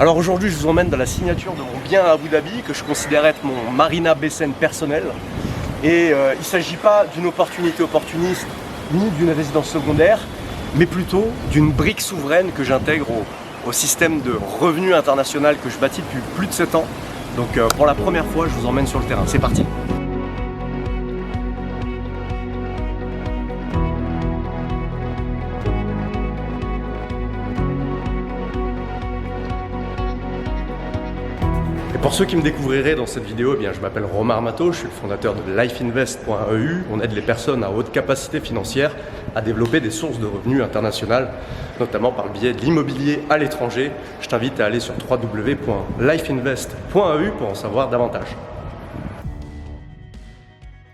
Alors aujourd'hui, je vous emmène dans la signature de mon bien à Abu Dhabi, que je considère être mon Marina Bay Sands personnel. Et il ne s'agit pas d'une opportunité opportuniste, ni d'une résidence secondaire, mais plutôt d'une brique souveraine que j'intègre au système de revenu international que je bâtis depuis plus de 7 ans. Donc pour la première fois, je vous emmène sur le terrain. C'est parti! Pour ceux qui me découvriraient dans cette vidéo, eh bien, je m'appelle Romain Mato, je suis le fondateur de lifeinvest.eu. On aide les personnes à haute capacité financière à développer des sources de revenus internationales, notamment par le biais de l'immobilier à l'étranger. Je t'invite à aller sur www.lifeinvest.eu pour en savoir davantage.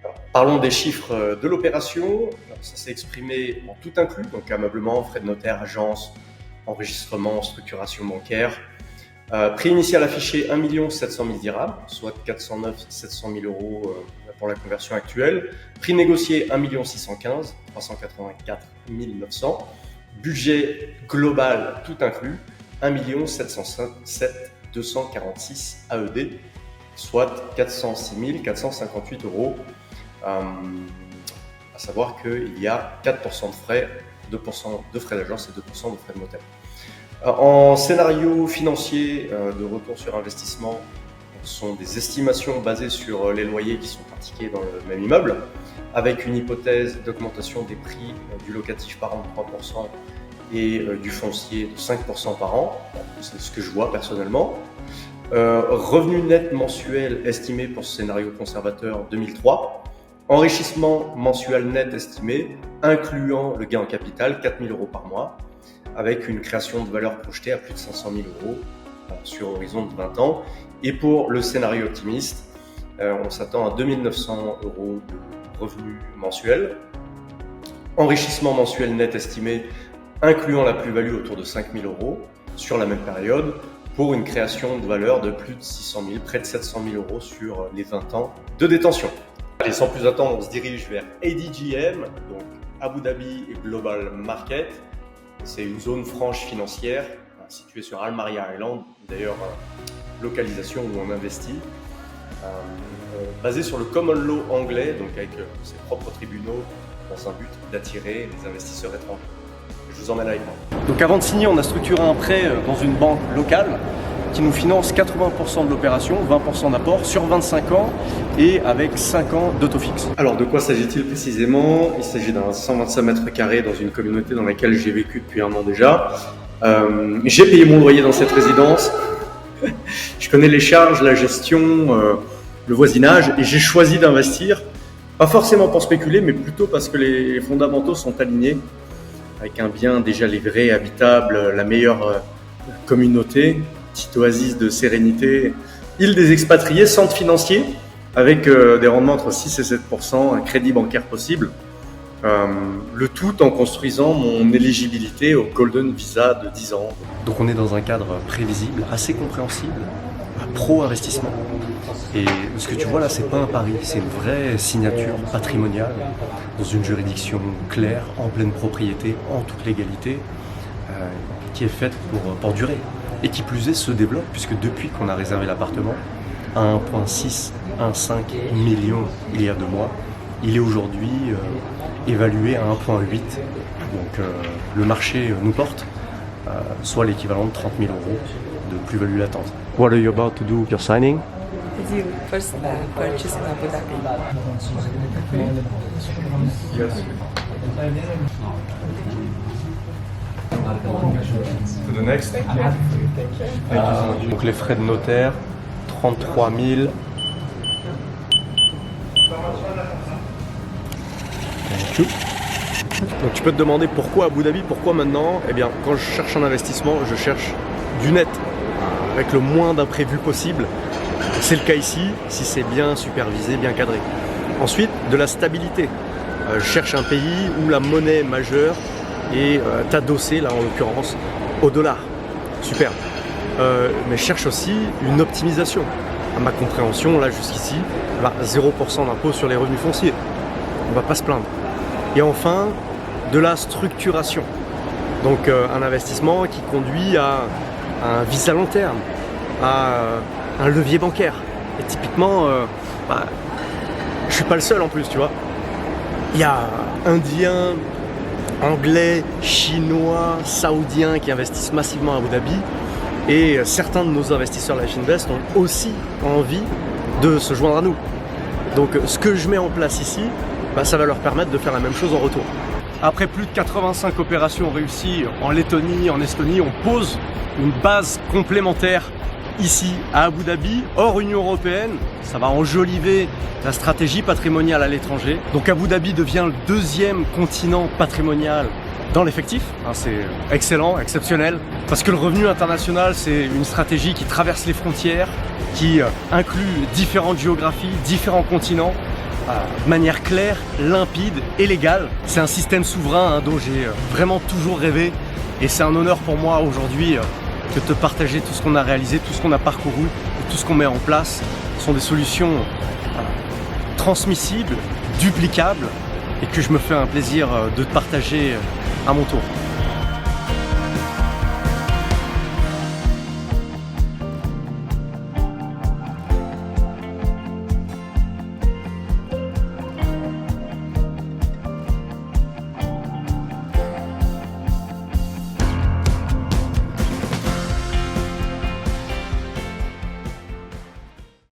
Alors, parlons des chiffres de l'opération. Ça s'est exprimé en tout inclus, donc ameublement, frais de notaire, agence, enregistrement, structuration bancaire. Prix initial affiché 1 700 000 dirhams, soit 409 700 000 euros pour la conversion actuelle. Prix négocié 1 615 384 900. Budget global tout inclus 1 707 246 AED, soit 406 458 euros. À savoir qu'il y a 4% de frais, 2% de frais d'agence et 2% de frais de notaire. En scénario financier de retour sur investissement, ce sont des estimations basées sur les loyers qui sont pratiqués dans le même immeuble, avec une hypothèse d'augmentation des prix du locatif par an de 3% et du foncier de 5% par an. C'est ce que je vois personnellement. Revenu net mensuel estimé pour ce scénario conservateur 2003. Enrichissement mensuel net estimé, incluant le gain en capital, 4 000 euros par mois, avec une création de valeur projetée à plus de 500 000 euros sur horizon de 20 ans. Et pour le scénario optimiste, on s'attend à 2 900 euros de revenus mensuels. Enrichissement mensuel net estimé, incluant la plus-value autour de 5 000 euros sur la même période, pour une création de valeur de plus de 600 000, près de 700 000 euros sur les 20 ans de détention. Allez, sans plus attendre, on se dirige vers ADGM, donc Abu Dhabi Global Market. C'est une zone franche financière située sur Al Maria Island, d'ailleurs localisation où on investit, basée sur le common law anglais, donc avec ses propres tribunaux, dans un but d'attirer les investisseurs étrangers. Je vous emmène avec moi. Donc avant de signer, on a structuré un prêt dans une banque locale qui nous finance 80% de l'opération, 20% d'apport sur 25 ans et avec 5 ans d'auto fixe. Alors de quoi s'agit-il précisément? Il s'agit d'un 125 mètres carrés dans une communauté dans laquelle j'ai vécu depuis 1 an déjà. J'ai payé mon loyer dans cette résidence. Je connais les charges, la gestion, le voisinage et j'ai choisi d'investir, pas forcément pour spéculer, mais plutôt parce que les fondamentaux sont alignés avec un bien déjà livré, habitable, la meilleure communauté, petite oasis de sérénité, île des expatriés, centre financier, avec des rendements entre 6 et 7%, un crédit bancaire possible. Le tout en construisant mon éligibilité au Golden Visa de 10 ans. Donc on est dans un cadre prévisible, assez compréhensible, pro-investissement. Et ce que tu vois là, c'est pas un pari, c'est une vraie signature patrimoniale dans une juridiction claire, en pleine propriété, en toute légalité, qui est faite pour durer. Et qui plus est se développe, puisque depuis qu'on a réservé l'appartement à 1,6, 1,5 million il y a 2 mois, il est aujourd'hui évalué à 1,8. Donc le marché nous porte, soit l'équivalent de 30 000 euros de plus-value latente. What are you about to do? You're signing? Did you first purchase in Abu Dhabi? Yes. To the next. Donc les frais de notaire, 33 000. Donc tu peux te demander pourquoi Abu Dhabi, pourquoi maintenant? Eh bien, quand je cherche un investissement, je cherche du net, avec le moins d'imprévus possible. C'est le cas ici, si c'est bien supervisé, bien cadré. Ensuite, de la stabilité. Je cherche un pays où la monnaie majeure est adossée, là en l'occurrence, au dollar. Super. Mais je cherche aussi une optimisation. À ma compréhension, là jusqu'ici, 0% d'impôt sur les revenus fonciers. On ne va pas se plaindre. Et enfin, de la structuration. Donc un investissement qui conduit à à un visa long terme, à un levier bancaire. Et typiquement, je suis pas le seul en plus, tu vois. Il y a Indiens, Anglais, Chinois, Saoudiens qui investissent massivement à Abu Dhabi. Et certains de nos investisseurs Life Invest ont aussi envie de se joindre à nous. Donc ce que je mets en place ici, ça va leur permettre de faire la même chose en retour. Après plus de 85 opérations réussies en Lettonie, en Estonie, on pose une base complémentaire ici à Abu Dhabi, hors Union Européenne. Ça va enjoliver la stratégie patrimoniale à l'étranger. Donc Abu Dhabi devient le deuxième continent patrimonial dans l'effectif. C'est excellent, exceptionnel, parce que le revenu international, c'est une stratégie qui traverse les frontières, qui inclut différentes géographies, différents continents, de manière claire, limpide et légale. C'est un système souverain dont j'ai vraiment toujours rêvé, et c'est un honneur pour moi aujourd'hui de te partager tout ce qu'on a réalisé, tout ce qu'on a parcouru, et tout ce qu'on met en place. Ce sont des solutions transmissibles, duplicables, et que je me fais un plaisir de te partager à mon tour.